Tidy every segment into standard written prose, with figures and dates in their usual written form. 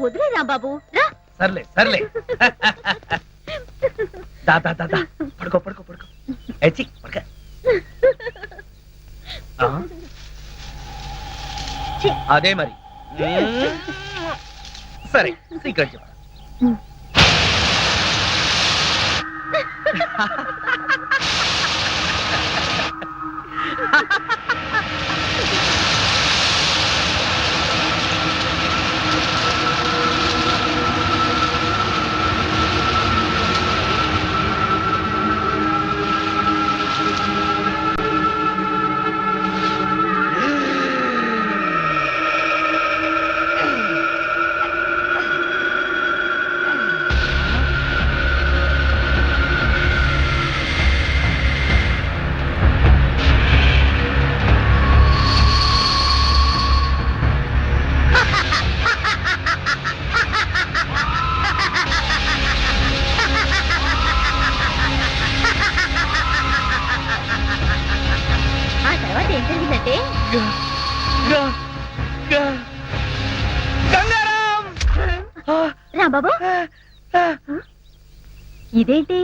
వదిలే రాంబాబు రా. సర్లే సర్లే దాదా దాదా పడుకో పడుకో పడుకో ఎచ్చి పడుకో అదే మరి సరే సీక్రెట్ చెప్పు రాంబాబు ఇదేంటి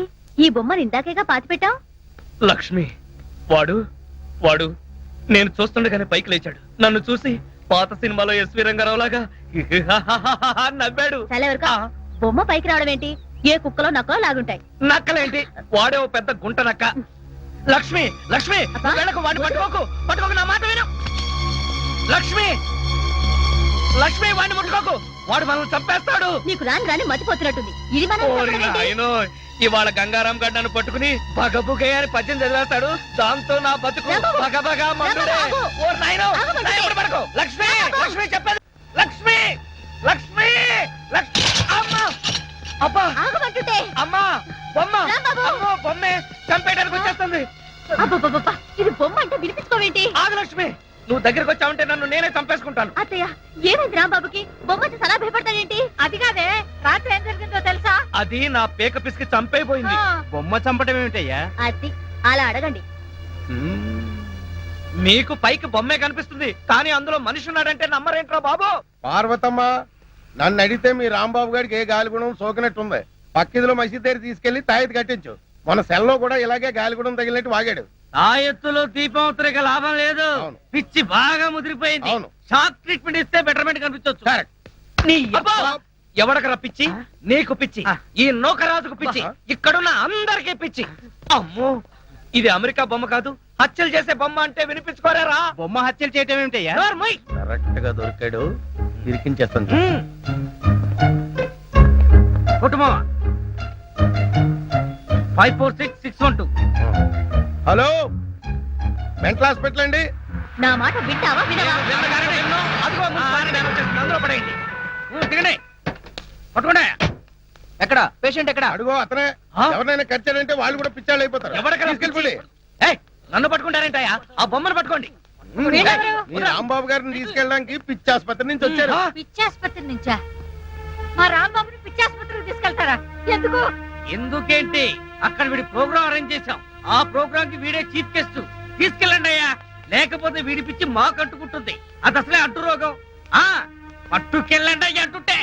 ఈ బొమ్మను ఇందాకేగా పాతి పెట్టావు? లక్ష్మి వాడు వాడు నేను చూస్తుండగానే పైకి లేచాడు. నన్ను చూసి పాత సినిమాలో ఎస్వి రంగారావు లాగా నవ్వాడు. బొమ్మ పైకి రావడం ఏంటి? ఏ కుక్కలో నక్కలో లాగుంటాయి. నక్కలేంటి, వాడే ఓ పెద్ద గుంట నక్క. లక్ష్మి లక్ష్మి వాడిని పట్టుకోకు పట్టుకోకు, నా మాట విను. లక్ష్మి లక్ష్మి వాడిని ముట్టుకోకు, వాడు మనల్ని చంపేస్తాడు. నీకు రాని రాని మతిపోతున్నట్టుంది. ఇది మన ఇవాళ గంగారాం గడ్డ నన్ను పట్టుకుని బగబుగే అని పద్యం చదివేస్తాడు. దాంతో నా బతుకు బగబగా మండుడే. ఓ నాయనో పడుకో. లక్ష్మి లక్ష్మి చెప్పేది లక్ష్మి లక్ష్మి లక్ష్మి అమ్మా అబ్బా అమ్మా బొమ్మ అమ్మో బొమ్మే చంపేయడానికి వచ్చేస్తుంది. ఇది బొమ్మ అంటే వినిపించుకోవేంటి? ఆగు లక్ష్మి, నువ్వు దగ్గరకు వచ్చావంటే నన్ను నేనే చంపేసుకుంటాను. అత్తయ్య ఏమైంది రాంబాబుకి? బొమ్మ సలా భయపడతాడేంటి? అది కాదే, రాత్రి ఏం జరిగిందో తెలుసా? అది నా పేక పిసికి చంపైపోయింది. బొమ్మ చంపడం ఏమిటయ్యా? అది అలా అడగండి. మీకు పైకి బొమ్మే కనిపిస్తుంది, కానీ అందులో మనిషి ఉన్నాడంటే నమ్మరేంట్రా బాబు? పార్వతమ్మ, నన్ను అడిగితే మీ రాంబాబు గారికి ఏ గాలిగుణం సోకినట్టుంది. పక్కిదిలో మసీద్ దగ్గర తీసుకెళ్లి తాయిది కట్టించు. మన సెల్లో కూడా ఇలాగే గాలిగుణం తగిలినట్టు వాగాడు. ఆ ఎత్తులో దీపం ఉత్తరిక లాభం లేదు. పిచ్చి బాగా ముదిరిపోయింది. షాక్ ట్రీట్మెంట్ ఇస్తే బెటర్మెంట్ కనిపించవచ్చు. ఎవడకరా పిచ్చి? నీకు పిచ్చి, ఈ నౌకరాజుకు పిచ్చి, ఇక్కడున్న అందరికీ పిచ్చి. అమ్మో, ఇది అమెరికా బొమ్మ కాదు, హత్యలు చేసే బొమ్మ అంటే వినిపించుకోరా. బొమ్మ హత్యలు చేయటం ఏమిటయ్యా? కరెక్ట్ గా దొరికాడు, ఇరికించేస్తాను. కుటుంబం 546612. హలో, మెంటల్ హాస్పిటల్ అండి. నా మాట వింటావా వినవా? ఎక్కడ పేషెంట్ ఎక్కడ? అడుగో అతనే. ఎవరినైనా కచ్చాడంటే వాళ్ళు కూడా పిచ్చాళ్ళు అయిపోతారు. నన్ను పట్టుకుంటారేంటయ్యా? ఆ బొమ్మను పట్టుకోండి. మీ రాంబాబు గారిని తీసుకెళ్ళడానికి పిచ్చి ఆసుపత్రి నుంచి వచ్చారు. పిచ్చి ఆసుపత్రి నుంచా? మా రాంబాబుని పిచ్చి ఆసుపత్రికి తీసుకెళ్తారా? ఎందుకు? ఎందుకేంటి, అక్కడ వీడి ప్రోగ్రామ్ అరేంజ్ చేశాం. ఆ ప్రోగ్రామ్ కి వీడే చీఫ్ గెస్ట్. తీసుకెళ్ళండి అయ్యా, లేకపోతే వీడి పిచ్చి మాకు అంటుకుంటుంది. అది అసలే అంటు రోగం. పట్టుకెళ్ళండి అయ్యా అంటుంటే.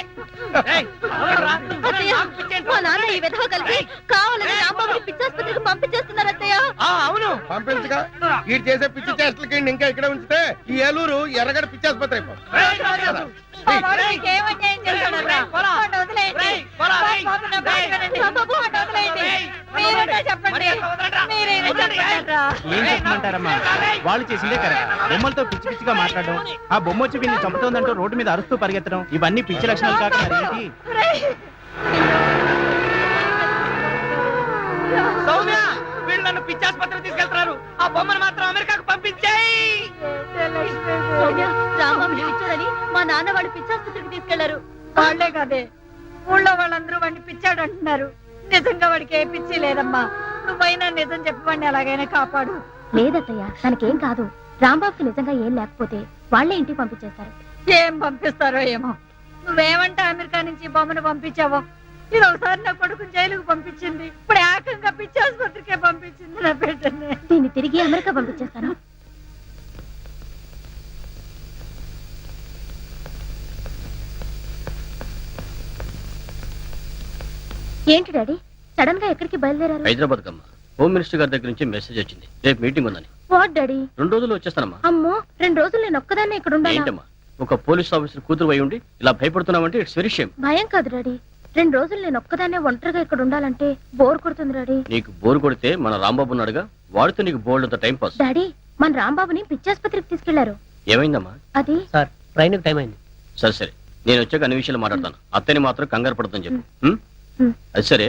మా నాన్న ఈ విధవ కలిసి కావాలని రాంబాబుని పిచ్చి ఆసుపత్రికి పంపించేస్తున్నారు అత్తయ్య. అవును, పంపించగా వీడు చేసే పిచ్చి చేష్టలకి ఇంకా ఇక్కడ ఉంచితే ఈ ఏలూరు ఎర్రగడ పిచ్చి ఆసుపత్రి అయిపోతుంది. ఏం చెప్పమంటారమ్మా, వాళ్ళు చేసిందే కరెక్ట్. బొమ్మలతో పిచ్చి పిచ్చిగా మాట్లాడడం, ఆ బొమ్మ వచ్చి వీళ్ళని చంపుతోందంటూ రోడ్డు మీద అరుస్తూ పరిగెత్తడం, ఇవన్నీ పిచ్చి లక్షణాలు కాక మరేంటి? సౌమ్య, వీళ్ళు నన్ను పిచ్చి ఆసుపత్రికి తీసుకెళ్తున్నారు. ఆ బొమ్మను మాత్రం అమెరికాకు పంపించేయి. రాంబాబుని పిచ్చాడని మా నాన్న వాడు పిచ్చి ఆసుపత్రికి తీసుకెళ్లారు. వాళ్లే కదే, ఊళ్ళో వాళ్ళందరూ వాడిని పిచ్చాడు అంటున్నారు. నిజంగా వాడికి ఏ పిచ్చి లేదమ్మా. నువ్వైనా నిజం చెప్పి వాడిని ఎలాగైనా కాపాడు. లేదత్తయ్య, తనకేం కాదు. రాంబాబుకి నిజంగా ఏం లేకపోతే వాళ్లే ఇంటికి పంపించేస్తారు. ఏం పంపిస్తారో ఏమో. నువ్వేమంటే అమెరికా నుంచి బొమ్మను పంపించావో, ఇది ఒకసారి నా కొడుకుని జైలుకు పంపించింది, ఇప్పుడు ఏకంగా పిచ్చి ఆసుపత్రికే పంపించింది నా బిడ్డని. దీన్ని తిరిగి అమెరికా పంపించేస్తాను. ఏంటి డాడీ సడన్ గా ఎక్కడికి బయలుదేరారు? హైదరాబాద్ కమ్మా. హోమ్ మినిస్టర్ గారి దగ్గర నుంచి మెసేజ్ వచ్చింది, రేపు మీటింగ్ ఉందని. What daddy? 2 రోజుల్లో వచ్చేస్తానమ్మా. అమ్మో 2 రోజులు నేను ఒక్కదాన్నే ఇక్కడ ఉండాలా? ఏంటమ్మా, ఒక పోలీస్ ఆఫీసర్ కూతురు అయి ఉండి ఇలా భయపడుతున్నావంటే ఇట్స్ వెరీ షేమ్. భయం కాదు డాడీ, 2 రోజులు నేను ఒక్కదాన్నే ఒంటరిగా ఇక్కడ ఉండాలంటే బోర్ కొడుతుంది డాడీ. నీకు బోరు కొడితే మన రాంబాబు ఉన్నాడుగా, వాడితో నీకు బోల్డ్ అంత టైం పాస్. డాడీ మన రాంబాబుని పిచ్చాసుపత్రికి తీసుకెళ్లారు. ఏమైందమ్మా? అది సార్ ట్రైన్ టైం అయింది. సరే సరే, నేను వచ్చాక అన్ని విషయాలు మాట్లాడతాను. అత్తని మాత్రం కంగారు పడుతుందని చెప్పు. ఉమ్. అది సరే,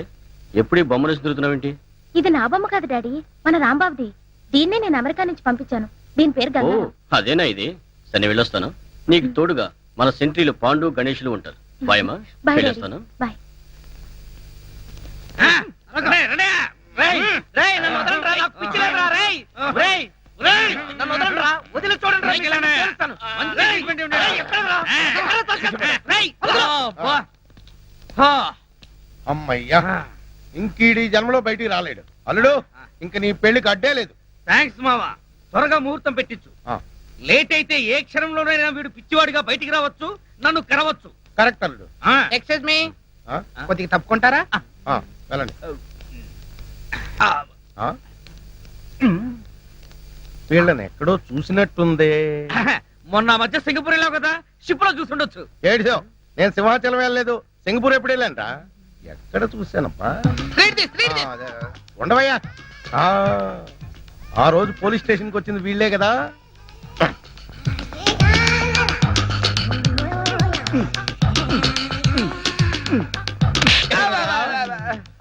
ఎప్పుడు ఈ బొమ్మలు తిరుగుతున్నావేంటి? ఇది నా బొమ్మ కాదు డాడీ, మన రాంబాబుది. దీన్నే నేను అమెరికా నుంచి పంపించాను. దీని పేరు ఓ గంగా. అదేనా ఇది? సరే నేను వెళ్ళొస్తాను. నీకు తోడుగా మన సెంట్రీలు పాండు గణేషులు ఉంటారు. బాయమ్మా, బాయ్ డాడీ. వెళ్ళొస్తాను. బాయ్. నన్ను వదలండిరా, నాకు పిచ్చి లేదురా, రేయ్. రేయ్, రేయ్, నన్ను వదలండిరా, వదిలి చూడండిరా, మీకు నేను తెలుస్తాను. మంచి ట్రీట్మెంట్ ఇవ్వండి. రేయ్, ఎక్కడరా? రేయ్, వదలు. అమ్మయ్యా, ఇంకీడి జన్మలో బయటికి రాలేడు. అల్లుడు, ఇంక నీ పెళ్లికి అడ్డే లేదు. థాంక్స్ మావా, త్వరగా ముహూర్తం పెట్టించు. ఆ, లేట్ అయితే ఏ క్షణంలోనైనా వీడు పిచ్చివాడిగా బయటికి రావచ్చు, నన్ను కరవచ్చు. కరెక్ట్ అల్లుడు. ఎక్స్క్యూజ్ మీ, ఆ, కొద్దిగా తప్పుకుంటారా? ఆ, వెళ్ళండి. ఆ? వీళ్ళని ఎక్కడో చూసినట్టుందే. మొన్న మధ్య సింగపూర్ వెళ్ళావు కదా, షిప్ లో చూసుండొచ్చు. ఏడిసో, నేను సింహాచలం వెళ్ళలేదు, సింగపూర్ ఎప్పుడు వెళ్ళానురా? ఎక్కడ చూశానప్పా? ఆ, అదే. ఉండవయ్యా. ఆ, ఆ రోజు పోలీస్ స్టేషన్కి వచ్చింది వీళ్ళే కదా.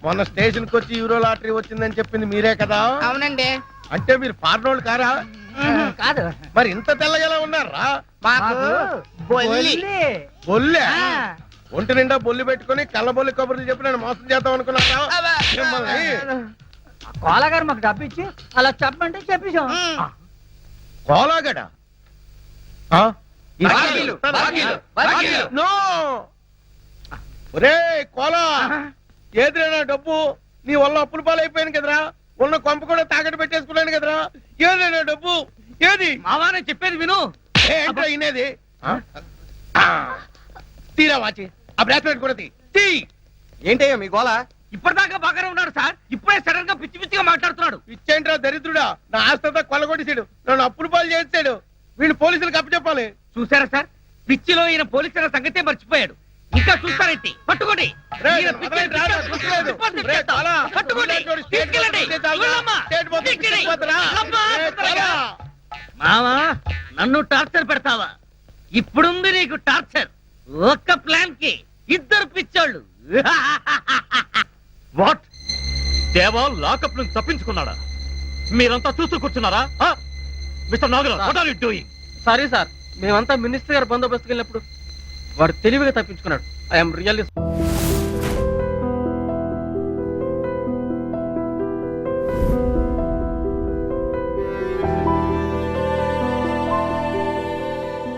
మొన్న స్టేషన్కి వచ్చి యూరో లాటరీ వచ్చిందని చెప్పింది మీరే కదా? అవునండి. అంటే మీరు ఫారెనోళ్ళు కారా? కాదు, మరి ఇంత తెల్లగలా ఉన్నారా? మాకు బొల్లి. బొల్లే? ఒంటి నిండా బొల్లి పెట్టుకుని కళ్ళబొల్లి కబుర్లు చెప్పి నన్ను మోసం చేద్దాం అనుకున్నారా? మిమ్మల్ని కోలగారు మాకు డబ్బు ఇచ్చి అలా చెప్పమంటే చెప్పేశాం. కోలాగడ? ఆ? ఈ బాకీలు, బాకీలు, బాకీలు. నో! ఒరేయ్ కోలా, ఏదిరా డబ్బు? నీ వల్ల అప్పుల పాలైపోయాను కదరా, ఉన్న కొంప కూడా తాకట్టు పెట్టేసుకున్నాను కదరా. ఏదైనా డబ్బు ఏది? మావా నేను చెప్పేది విను. ఏంట్రా ఇనేది? తీరా వాచి, ఆ బ్రాస్లెట్ కూడా తీ. ఏంటయ్యా మీ గోల? ఇప్పటిదాకా బాగానే ఉన్నాడు సార్, ఇప్పుడే సడన్ గా పిచ్చి పిచ్చిగా మాట్లాడుతున్నాడు. ఇచ్చేంట్రా దరిద్రుడా, నా ఆస్తంతా కొల్లగొట్టేసాడు, నన్ను అప్పుల పాలు చేసాడు. వీళ్ళు పోలీసులకు అప్పచెప్పాలి. చూసారా సార్, పిచ్చిలో ఈయన పోలీసుల సంగతే మర్చిపోయాడు. ఇంకా చూస్తారేంటి? పట్టుకోండి. రేయ్, ఈయన పిచ్చి వదలండి, రారా, పిచ్చి చూసుకోలేదు. డిపాజిట్ రేయ్, చేస్తాం. చాలా. పట్టుకోండి. చూడండి, స్టేట్ తీసుకెళ్ళండి. పోతుంది, చాలా. వెళ్ళమ్మా. స్టేట్ పోతుంది, తీసుకెళ్ళి. తీసుకుపోతురా. వెళ్ళమ్మా, రేయ్, తొందరగా. చాలా. మావా, నన్ను టార్చర్ పెడతావా? ఇప్పుడుంది నీకు టార్చర్. ఒక్క ప్లాన్ కి 2 పిచ్చోళ్ళు. వాట్? దేవా లాకప్ నుంచి తప్పించుకున్నాడా? మీరంతా చూస్తూ కూర్చున్నారా? Mister Nagaraj, what are you doing? Sorry sir, మేమంతా మినిస్టర్ గారు బందోబస్తుకి వెళ్ళినప్పుడు వాడు తెలివిగా తప్పించుకున్నాడు. I'm really